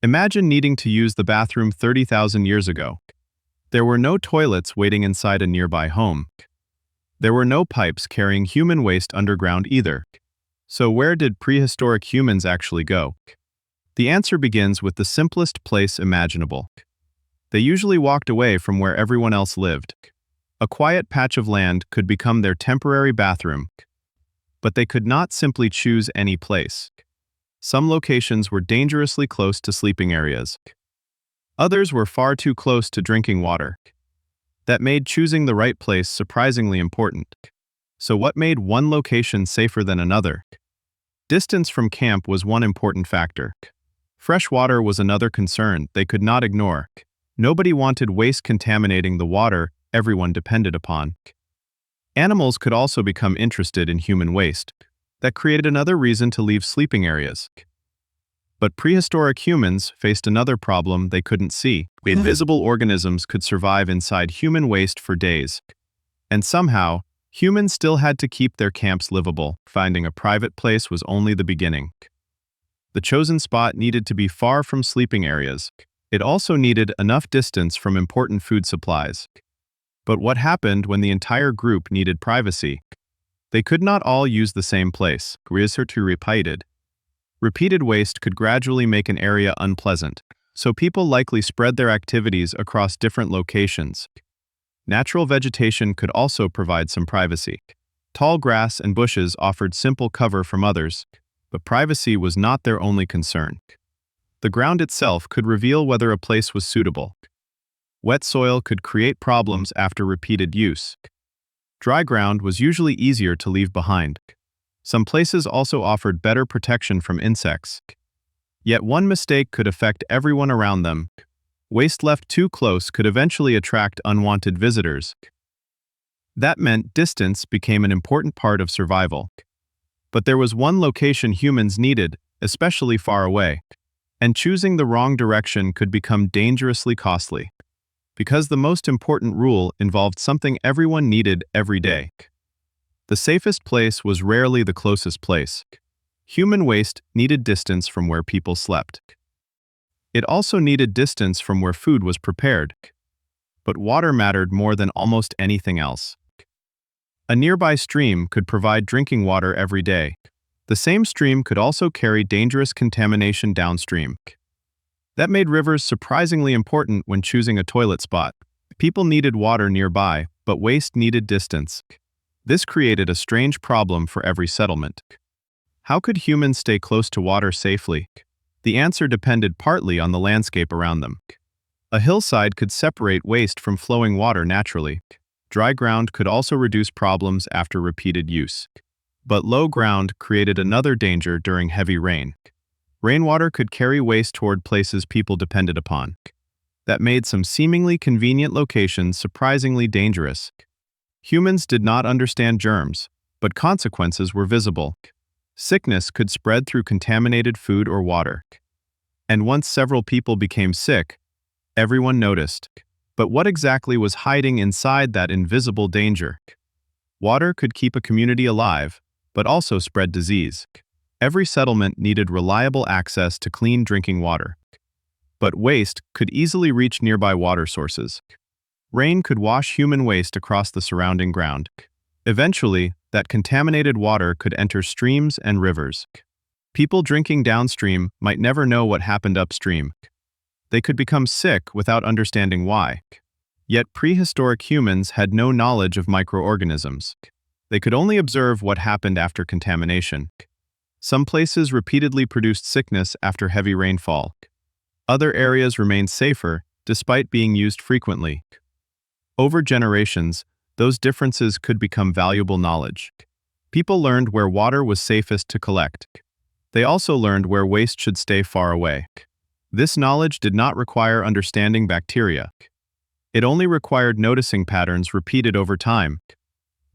Imagine needing to use the bathroom 30,000 years ago. There were no toilets waiting inside a nearby home. There were no pipes carrying human waste underground either. So where did prehistoric humans actually go? The answer begins with the simplest place imaginable. They usually walked away from where everyone else lived. A quiet patch of land could become their temporary bathroom, but they could not simply choose any place. Some locations were dangerously close to sleeping areas. Others were far too close to drinking water. That made choosing the right place surprisingly important. So what made one location safer than another? Distance from camp was one important factor. Fresh water was another concern they could not ignore. Nobody wanted waste contaminating the water everyone depended upon. Animals could also become interested in human waste. That created another reason to leave sleeping areas. But prehistoric humans faced another problem they couldn't see. Invisible organisms could survive inside human waste for days. And somehow, humans still had to keep their camps livable. Finding a private place was only the beginning. The chosen spot needed to be far from sleeping areas. It also needed enough distance from important food supplies. But what happened when the entire group needed privacy? They could not all use the same place. Repeated waste could gradually make an area unpleasant, so people likely spread their activities across different locations. Natural vegetation could also provide some privacy. Tall grass and bushes offered simple cover from others, but privacy was not their only concern. The ground itself could reveal whether a place was suitable. Wet soil could create problems after repeated use. Dry ground was usually easier to leave behind. Some places also offered better protection from insects. Yet one mistake could affect everyone around them. Waste left too close could eventually attract unwanted visitors. That meant distance became an important part of survival. But there was one location humans needed, especially far away. And choosing the wrong direction could become dangerously costly. Because the most important rule involved something everyone needed every day. The safest place was rarely the closest place. Human waste needed distance from where people slept. It also needed distance from where food was prepared. But water mattered more than almost anything else. A nearby stream could provide drinking water every day. The same stream could also carry dangerous contamination downstream. That made rivers surprisingly important when choosing a toilet spot. People needed water nearby, but waste needed distance. This created a strange problem for every settlement. How could humans stay close to water safely? The answer depended partly on the landscape around them. A hillside could separate waste from flowing water naturally. Dry ground could also reduce problems after repeated use. But low ground created another danger during heavy rain. Rainwater could carry waste toward places people depended upon. That made some seemingly convenient locations surprisingly dangerous. Humans did not understand germs, but consequences were visible. Sickness could spread through contaminated food or water. And once several people became sick, everyone noticed. But what exactly was hiding inside that invisible danger? Water could keep a community alive, but also spread disease. Every settlement needed reliable access to clean drinking water. But waste could easily reach nearby water sources. Rain could wash human waste across the surrounding ground. Eventually, that contaminated water could enter streams and rivers. People drinking downstream might never know what happened upstream. They could become sick without understanding why. Yet prehistoric humans had no knowledge of microorganisms. They could only observe what happened after contamination. Some places repeatedly produced sickness after heavy rainfall. Other areas remained safer, despite being used frequently. Over generations, those differences could become valuable knowledge. People learned where water was safest to collect. They also learned where waste should stay far away. This knowledge did not require understanding bacteria. It only required noticing patterns repeated over time.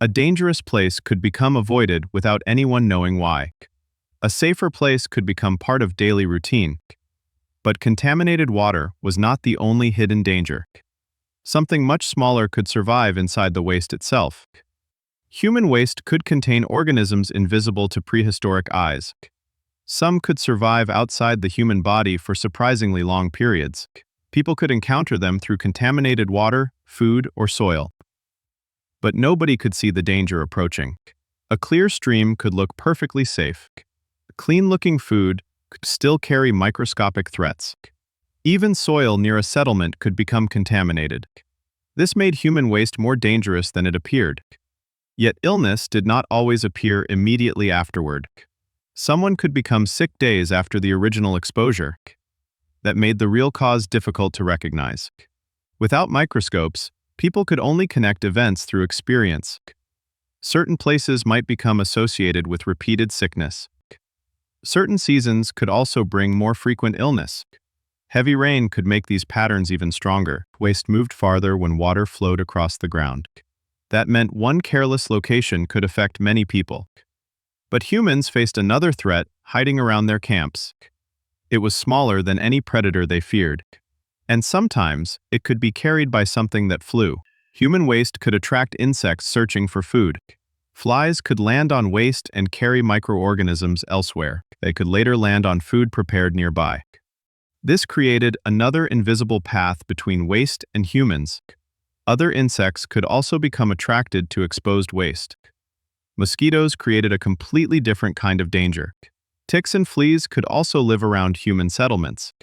A dangerous place could become avoided without anyone knowing why. A safer place could become part of daily routine. But contaminated water was not the only hidden danger. Something much smaller could survive inside the waste itself. Human waste could contain organisms invisible to prehistoric eyes. Some could survive outside the human body for surprisingly long periods. People could encounter them through contaminated water, food, or soil. But nobody could see the danger approaching. A clear stream could look perfectly safe. Clean-looking food could still carry microscopic threats. Even soil near a settlement could become contaminated. This made human waste more dangerous than it appeared. Yet illness did not always appear immediately afterward. Someone could become sick days after the original exposure. That made the real cause difficult to recognize. Without microscopes, people could only connect events through experience. Certain places might become associated with repeated sickness. Certain seasons could also bring more frequent illness. Heavy rain could make these patterns even stronger. Waste moved farther when water flowed across the ground. That meant one careless location could affect many people. But humans faced another threat hiding around their camps. It was smaller than any predator they feared. And sometimes, it could be carried by something that flew. Human waste could attract insects searching for food. Flies could land on waste and carry microorganisms elsewhere. They could later land on food prepared nearby. This created another invisible path between waste and humans. Other insects could also become attracted to exposed waste. Mosquitoes created a completely different kind of danger. Ticks and fleas could also live around human settlements.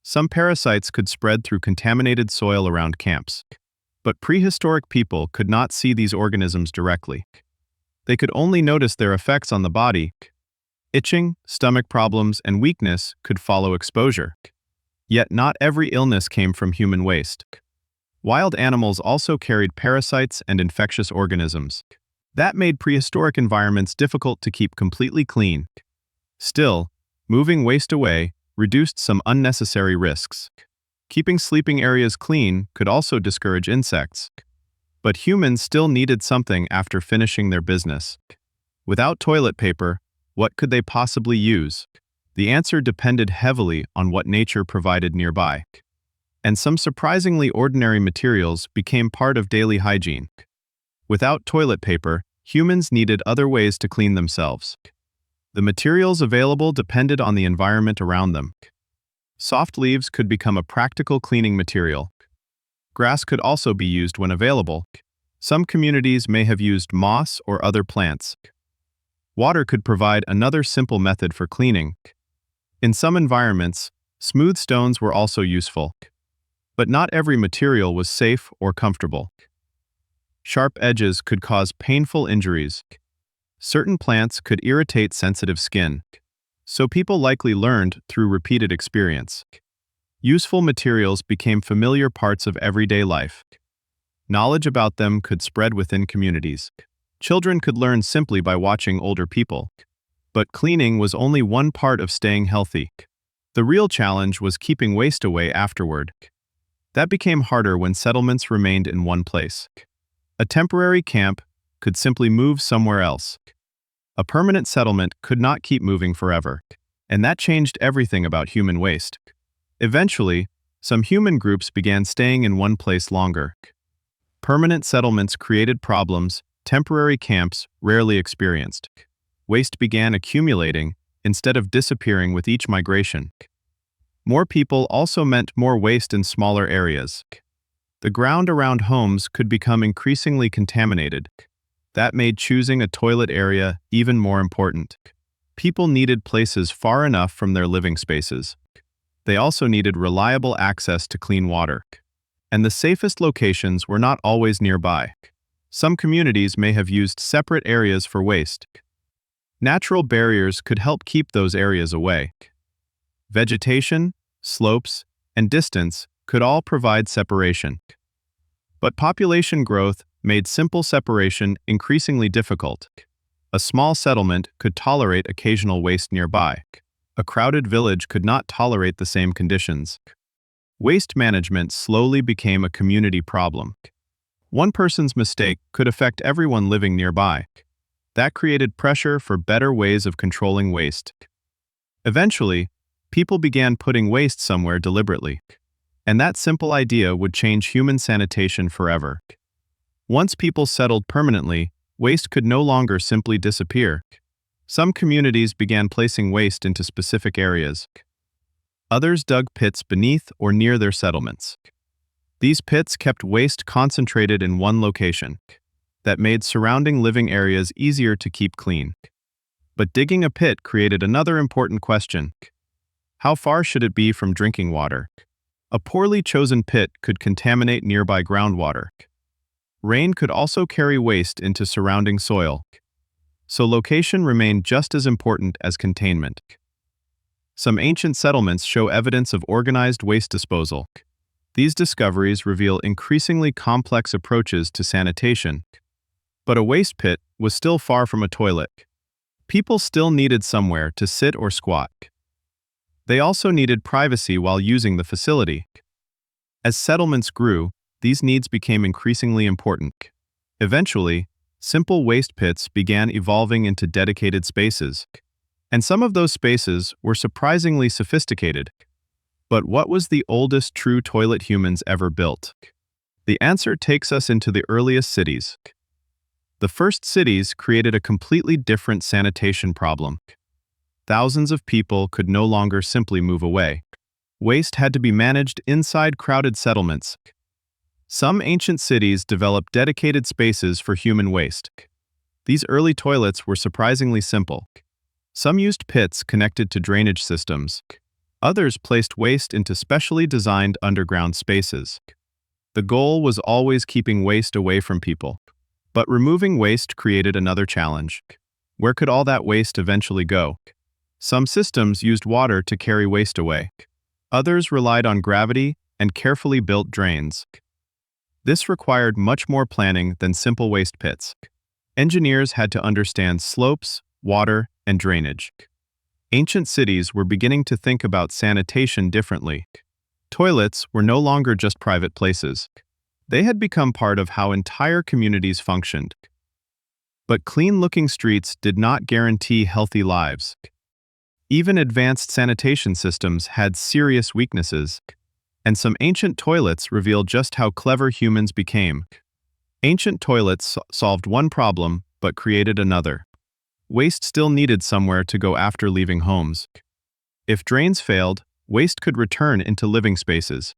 Some parasites could spread through contaminated soil around camps. But prehistoric people could not see these organisms directly. They could only notice their effects on the body. Itching, stomach problems, and weakness could follow exposure. Yet not every illness came from human waste. Wild animals also carried parasites and infectious organisms. That made prehistoric environments difficult to keep completely clean. Still, moving waste away reduced some unnecessary risks. Keeping sleeping areas clean could also discourage insects. But humans still needed something after finishing their business. Without toilet paper, what could they possibly use? The answer depended heavily on what nature provided nearby. And some surprisingly ordinary materials became part of daily hygiene. Without toilet paper, humans needed other ways to clean themselves. The materials available depended on the environment around them. Soft leaves could become a practical cleaning material. Grass could also be used when available. Some communities may have used moss or other plants. Water could provide another simple method for cleaning. In some environments, smooth stones were also useful. But not every material was safe or comfortable. Sharp edges could cause painful injuries. Certain plants could irritate sensitive skin. So people likely learned through repeated experience. Useful materials became familiar parts of everyday life. Knowledge about them could spread within communities. Children could learn simply by watching older people. But cleaning was only one part of staying healthy. The real challenge was keeping waste away afterward. That became harder when settlements remained in one place. A temporary camp could simply move somewhere else. A permanent settlement could not keep moving forever. And that changed everything about human waste. Eventually, some human groups began staying in one place longer. Permanent settlements created problems temporary camps rarely experienced. Waste began accumulating instead of disappearing with each migration. More people also meant more waste in smaller areas. The ground around homes could become increasingly contaminated. That made choosing a toilet area even more important. People needed places far enough from their living spaces. They also needed reliable access to clean water. And the safest locations were not always nearby. Some communities may have used separate areas for waste. Natural barriers could help keep those areas away. Vegetation, slopes, and distance could all provide separation. But population growth made simple separation increasingly difficult. A small settlement could tolerate occasional waste nearby. A crowded village could not tolerate the same conditions. Waste management slowly became a community problem. One person's mistake could affect everyone living nearby. That created pressure for better ways of controlling waste. Eventually, people began putting waste somewhere deliberately. And that simple idea would change human sanitation forever. Once people settled permanently, waste could no longer simply disappear. Some communities began placing waste into specific areas. Others dug pits beneath or near their settlements. These pits kept waste concentrated in one location. That made surrounding living areas easier to keep clean. But digging a pit created another important question. How far should it be from drinking water? A poorly chosen pit could contaminate nearby groundwater. Rain could also carry waste into surrounding soil. So location remained just as important as containment. Some ancient settlements show evidence of organized waste disposal. These discoveries reveal increasingly complex approaches to sanitation. But a waste pit was still far from a toilet. People still needed somewhere to sit or squat. They also needed privacy while using the facility. As settlements grew, these needs became increasingly important. Eventually, simple waste pits began evolving into dedicated spaces. And some of those spaces were surprisingly sophisticated. But what was the oldest true toilet humans ever built? The answer takes us into the earliest cities. The first cities created a completely different sanitation problem. Thousands of people could no longer simply move away. Waste had to be managed inside crowded settlements. Some ancient cities developed dedicated spaces for human waste. These early toilets were surprisingly simple. Some used pits connected to drainage systems. Others placed waste into specially designed underground spaces. The goal was always keeping waste away from people. But removing waste created another challenge. Where could all that waste eventually go? Some systems used water to carry waste away. Others relied on gravity and carefully built drains. This required much more planning than simple waste pits. Engineers had to understand slopes, water, and drainage. Ancient cities were beginning to think about sanitation differently. Toilets were no longer just private places. They had become part of how entire communities functioned. But clean-looking streets did not guarantee healthy lives. Even advanced sanitation systems had serious weaknesses, and some ancient toilets reveal just how clever humans became. Ancient toilets solved one problem, but created another. Waste still needed somewhere to go after leaving homes. If drains failed, waste could return into living spaces.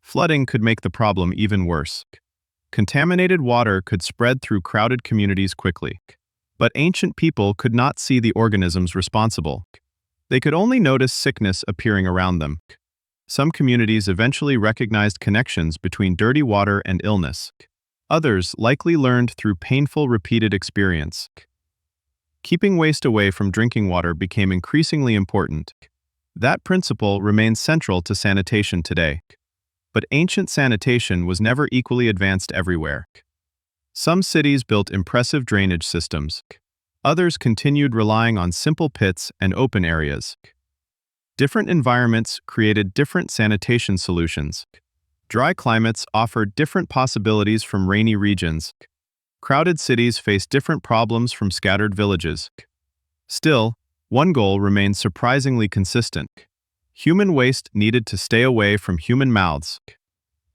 Flooding could make the problem even worse. Contaminated water could spread through crowded communities quickly. But ancient people could not see the organisms responsible. They could only notice sickness appearing around them. Some communities eventually recognized connections between dirty water and illness. Others likely learned through painful repeated experience. Keeping waste away from drinking water became increasingly important. That principle remains central to sanitation today. But ancient sanitation was never equally advanced everywhere. Some cities built impressive drainage systems. Others continued relying on simple pits and open areas. Different environments created different sanitation solutions. Dry climates offered different possibilities from rainy regions. Crowded cities faced different problems from scattered villages. Still, one goal remained surprisingly consistent. Human waste needed to stay away from human mouths.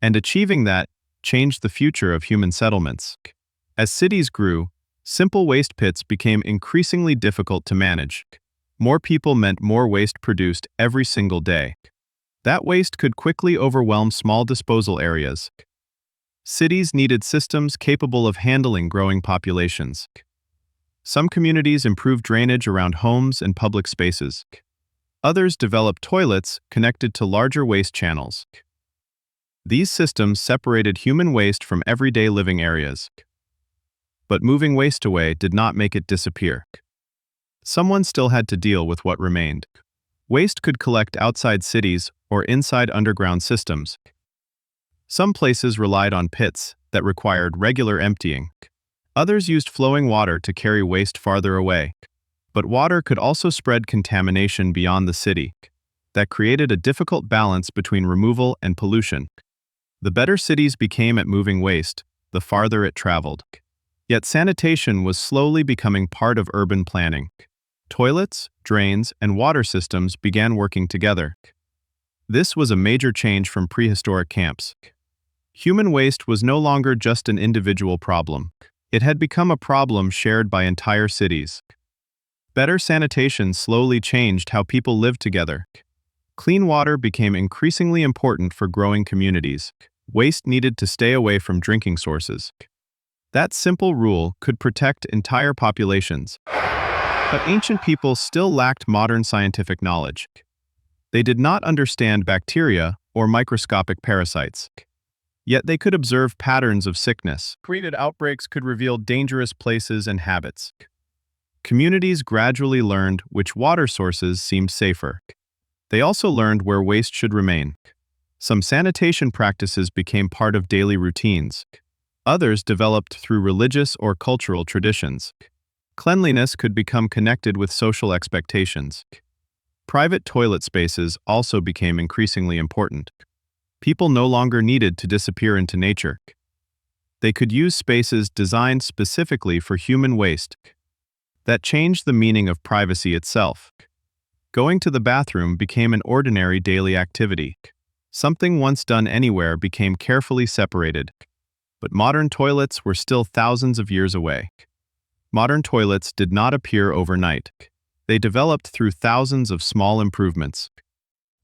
And achieving that changed the future of human settlements. As cities grew, simple waste pits became increasingly difficult to manage. More people meant more waste produced every single day. That waste could quickly overwhelm small disposal areas. Cities needed systems capable of handling growing populations. Some communities improved drainage around homes and public spaces. Others developed toilets connected to larger waste channels. These systems separated human waste from everyday living areas. But moving waste away did not make it disappear. Someone still had to deal with what remained. Waste could collect outside cities or inside underground systems. Some places relied on pits that required regular emptying. Others used flowing water to carry waste farther away. But water could also spread contamination beyond the city. That created a difficult balance between removal and pollution. The better cities became at moving waste, the farther it traveled. Yet sanitation was slowly becoming part of urban planning. Toilets, drains, and water systems began working together. This was a major change from prehistoric camps. Human waste was no longer just an individual problem. It had become a problem shared by entire cities. Better sanitation slowly changed how people lived together. Clean water became increasingly important for growing communities. Waste needed to stay away from drinking sources. That simple rule could protect entire populations. But ancient people still lacked modern scientific knowledge. They did not understand bacteria or microscopic parasites. Yet they could observe patterns of sickness. Repeated outbreaks could reveal dangerous places and habits. Communities gradually learned which water sources seemed safer. They also learned where waste should remain. Some sanitation practices became part of daily routines. Others developed through religious or cultural traditions. Cleanliness could become connected with social expectations. Private toilet spaces also became increasingly important. People no longer needed to disappear into nature. They could use spaces designed specifically for human waste. That changed the meaning of privacy itself. Going to the bathroom became an ordinary daily activity. Something once done anywhere became carefully separated. But modern toilets were still thousands of years away. Modern toilets did not appear overnight. They developed through thousands of small improvements.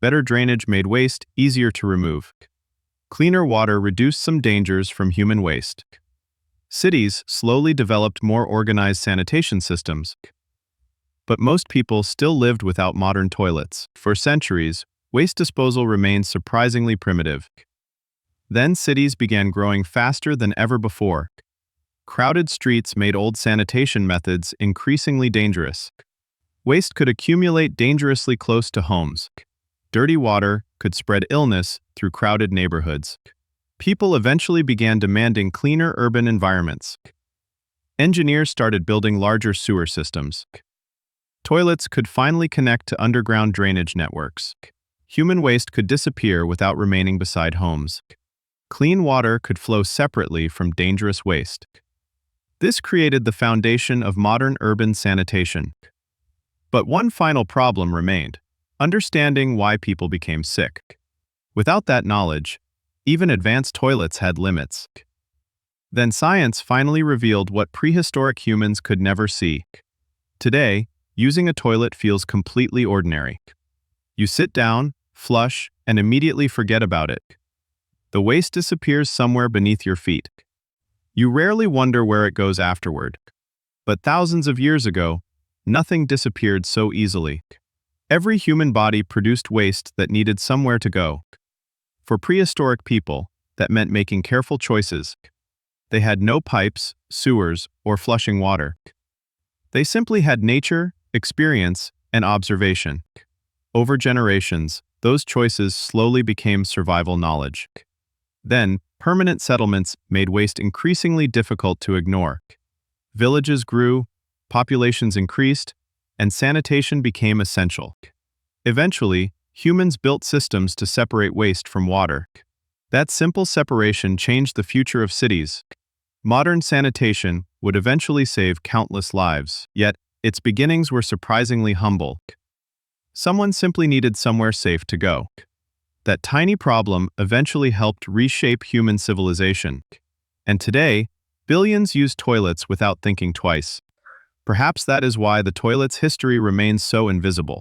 Better drainage made waste easier to remove. Cleaner water reduced some dangers from human waste. Cities slowly developed more organized sanitation systems. But most people still lived without modern toilets. For centuries, waste disposal remained surprisingly primitive. Then cities began growing faster than ever before. Crowded streets made old sanitation methods increasingly dangerous. Waste could accumulate dangerously close to homes. Dirty water could spread illness through crowded neighborhoods. People eventually began demanding cleaner urban environments. Engineers started building larger sewer systems. Toilets could finally connect to underground drainage networks. Human waste could disappear without remaining beside homes. Clean water could flow separately from dangerous waste. This created the foundation of modern urban sanitation. But one final problem remained: understanding why people became sick. Without that knowledge, even advanced toilets had limits. Then science finally revealed what prehistoric humans could never see. Today, using a toilet feels completely ordinary. You sit down, flush, and immediately forget about it. The waste disappears somewhere beneath your feet. You rarely wonder where it goes afterward. But thousands of years ago, nothing disappeared so easily. Every human body produced waste that needed somewhere to go. For prehistoric people, that meant making careful choices. They had no pipes, sewers, or flushing water. They simply had nature, experience, and observation. Over generations, those choices slowly became survival knowledge. Then, permanent settlements made waste increasingly difficult to ignore. Villages grew, populations increased, and sanitation became essential. Eventually, humans built systems to separate waste from water. That simple separation changed the future of cities. Modern sanitation would eventually save countless lives, yet its beginnings were surprisingly humble. Someone simply needed somewhere safe to go. That tiny problem eventually helped reshape human civilization. And today, billions use toilets without thinking twice. Perhaps that is why the toilet's history remains so invisible.